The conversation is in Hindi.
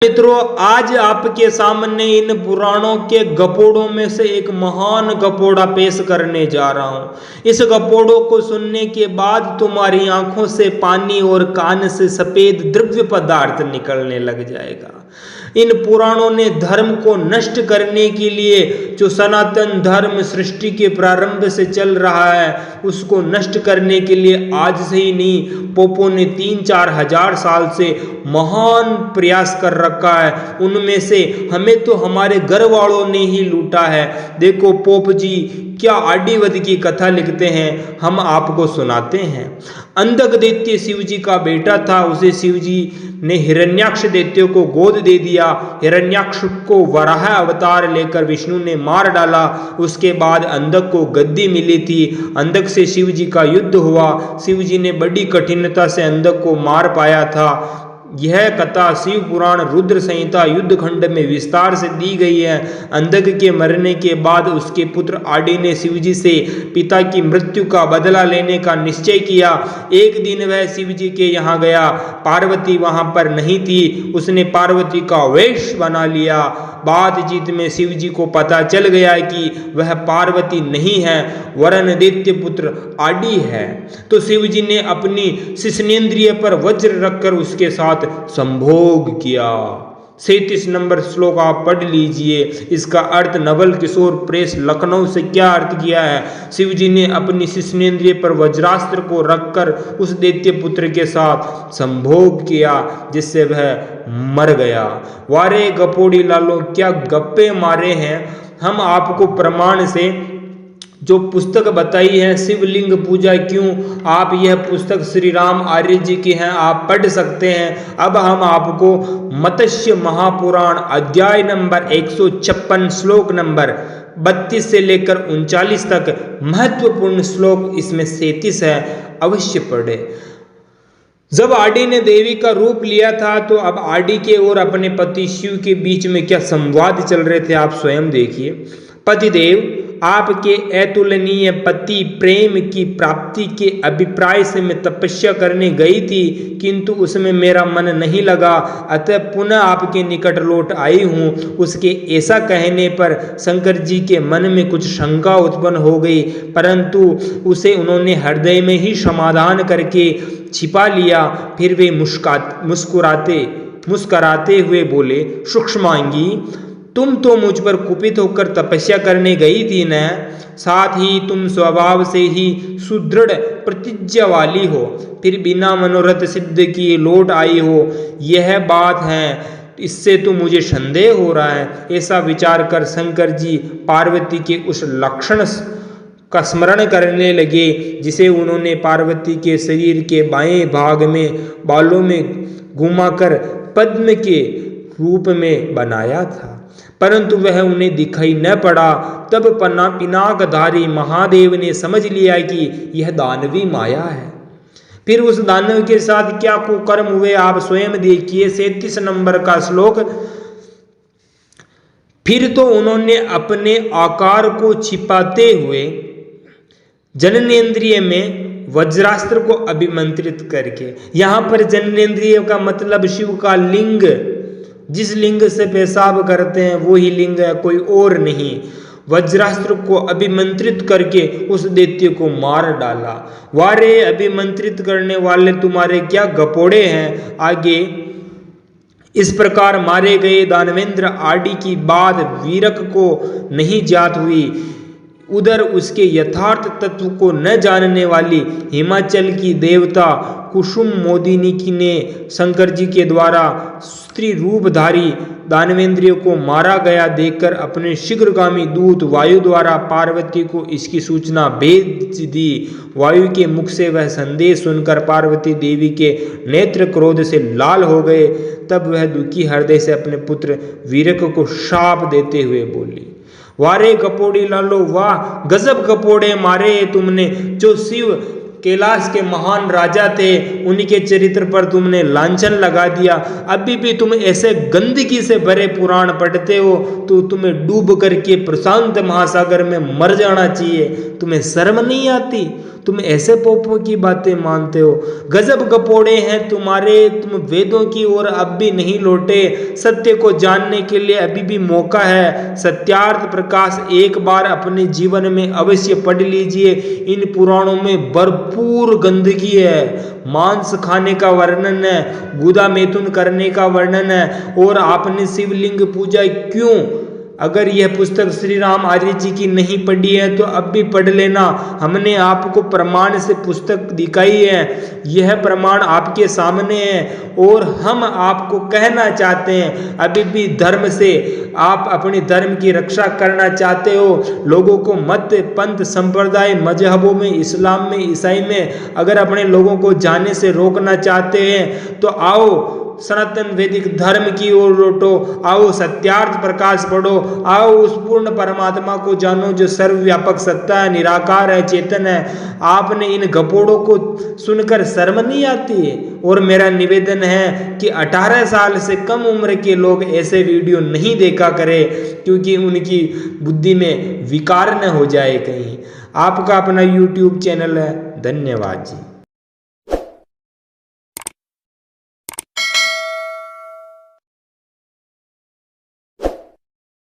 मित्रों, आज आपके सामने इन पुराणों के गपोड़ों में से एक महान गपोड़ा पेश करने जा रहा हूं। इस गपोड़ों को सुनने के बाद तुम्हारी आंखों से पानी और कान से सफेद द्रव्य पदार्थ निकलने लग जाएगा। इन पुराणों ने धर्म को नष्ट करने के लिए, जो सनातन धर्म सृष्टि के प्रारंभ से चल रहा है, उसको नष्ट करने के लिए आज से ही नहीं, पोपों ने 3-4 हजार साल से महान प्रयास कर रखा है। उनमें से हमें तो हमारे घर वालों ने ही लूटा है। देखो पोप जी क्या आदिवध की कथा लिखते हैं, हम आपको सुनाते हैं। अंधक दैत्य शिव जी का बेटा था। उसे शिव जी ने हिरण्याक्ष दैत्य को गोद दे दिया। हिरण्याक्ष को वराह अवतार लेकर विष्णु ने मार डाला। उसके बाद अंधक को गद्दी मिली थी। अंधक से शिव जी का युद्ध हुआ। शिव जी ने बड़ी कठिनता से अंधक को मार पाया था। यह कथा शिव पुराण रुद्र संहिता युद्ध खंड में विस्तार से दी गई है। अंधक के मरने के बाद उसके पुत्र आदि ने शिव जी से पिता की मृत्यु का बदला लेने का निश्चय किया। एक दिन वह शिव जी के यहाँ गया। पार्वती वहां पर नहीं थी। उसने पार्वती का वेश बना लिया। बातचीत में शिव जी को पता चल गया कि वह पार्वती नहीं है, वरन दैत्य पुत्र आदि है। तो शिव जी ने अपनी शिश्नेंद्रिय पर वज्र रखकर उसके साथ संभोग किया। 37 नंबर श्लोक आप पढ़ लीजिए। इसका अर्थ नवल किशोर प्रेस लखनऊ से क्या अर्थ किया है। शिव जी ने अपनी शिश्नेंद्रिय पर वज्रास्त्र को रखकर उस दैत्य पुत्र के साथ संभोग किया, जिससे वह मर गया। वारे गपोड़ी लालो, क्या गप्पे मारे हैं। हम आपको प्रमाण से जो पुस्तक बताई है, शिवलिंग पूजा क्यों, आप यह पुस्तक श्री राम आर्य जी की है, आप पढ़ सकते हैं। अब हम आपको मत्स्य महापुराण अध्याय नंबर 156 श्लोक नंबर 32 से लेकर 39 तक महत्वपूर्ण श्लोक, इसमें 37 है, अवश्य पढ़े। जब आदि ने देवी का रूप लिया था, तो अब आदि के और अपने पति शिव के बीच में क्या संवाद चल रहे थे, आप स्वयं देखिए। पतिदेव, आपके अतुलनीय पति प्रेम की प्राप्ति के अभिप्राय से मैं तपस्या करने गई थी, किंतु उसमें मेरा मन नहीं लगा, अतः पुनः आपके निकट लौट आई हूँ। उसके ऐसा कहने पर शंकर जी के मन में कुछ शंका उत्पन्न हो गई, परंतु उसे उन्होंने हृदय में ही समाधान करके छिपा लिया। फिर वे मुस्कुराते हुए बोले, सूक्ष्मांगी, तुम तो मुझ पर कुपित होकर तपस्या करने गई थी न, साथ ही तुम स्वभाव से ही सुदृढ़ प्रतिज्ञा वाली हो, फिर बिना मनोरथ सिद्ध किए लौट आई हो, यह बात है, इससे तो मुझे संदेह हो रहा है। ऐसा विचार कर शंकर जी पार्वती के उस लक्षण का स्मरण करने लगे, जिसे उन्होंने पार्वती के शरीर के बाएं भाग में बालों में घुमाकर पद्म के रूप में बनाया था, परंतु वह उन्हें दिखाई न पड़ा। तब पिनाकधारी महादेव ने समझ लिया कि यह दानवी माया है। फिर उस दानव के साथ क्या कुकर्म हुए, आप स्वयं देखिए। 37 नंबर का श्लोक। फिर तो उन्होंने अपने आकार को छिपाते हुए जननेंद्रिय में वज्रास्त्र को अभिमंत्रित करके, यहां पर जननेंद्रिय का मतलब शिव का लिंग, जिस लिंग से पेशाब करते हैं वो ही लिंग है, कोई और नहीं। वज्रास्त्र को अभिमंत्रित करके उस दैत्य को मार डाला। वारे अभिमंत्रित करने वाले तुम्हारे क्या गपोड़े हैं। आगे इस प्रकार मारे गए दानवेंद्र आदि की बात वीरक को नहीं ज्ञात हुई। उधर उसके यथार्थ तत्व को न जानने वाली हिमाचल की देवता कुसुम मोदिनी की ने शंकर जी के द्वारा स्त्री रूपधारी दानवेंद्रिय को मारा गया देखकर अपने शीघ्रगामी दूत वायु द्वारा पार्वती को इसकी सूचना भेज दी। वायु के मुख से वह संदेश सुनकर पार्वती देवी के नेत्र क्रोध से लाल हो गए। तब वह दुखी हृदय से अपने पुत्र वीरक को शाप देते हुए बोली, वारे गपोड़ी लालो, वाह गजब गपोड़े मारे तुमने। जो शिव कैलाश के महान राजा थे, उनके चरित्र पर तुमने लांछन लगा दिया। अभी भी तुम ऐसे गंदगी से भरे पुराण पढ़ते हो, तो तुम्हें डूब करके प्रशांत महासागर में मर जाना चाहिए। तुम्हें शर्म नहीं आती? तुम ऐसे पोपों की बातें मानते हो। गजब गपोड़े हैं तुम्हारे, तुम वेदों की ओर अब भी नहीं लौटे। सत्य को जानने के लिए अभी भी मौका है। सत्यार्थ प्रकाश एक बार अपने जीवन में अवश्य पढ़ लीजिए। इन पुराणों में भरपूर गंदगी है, मांस खाने का वर्णन है, गुदा मैथुन करने का वर्णन है, और आपने शिवलिंग पूजा क्यों? अगर यह पुस्तक श्री राम आर्य जी की नहीं पढ़ी है तो अब भी पढ़ लेना। हमने आपको प्रमाण से पुस्तक दिखाई है, यह प्रमाण आपके सामने है, और हम आपको कहना चाहते हैं अभी भी धर्म से आप अपने धर्म की रक्षा करना चाहते हो। लोगों को मत, पंथ, संप्रदाय, मजहबों में, इस्लाम में, ईसाई में अगर अपने लोगों को जाने से रोकना चाहते हैं तो आओ सनातन वैदिक धर्म की ओर लौटो, आओ सत्यार्थ प्रकाश पढ़ो, आओ उस पूर्ण परमात्मा को जानो जो सर्वव्यापक सत्ता है, निराकार है, चेतन है। आपने इन गपोड़ों को सुनकर शर्म नहीं आती है? और मेरा निवेदन है कि 18 साल से कम उम्र के लोग ऐसे वीडियो नहीं देखा करें, क्योंकि उनकी बुद्धि में विकार न हो जाए कहीं। आपका अपना YouTube चैनल है। धन्यवाद जी।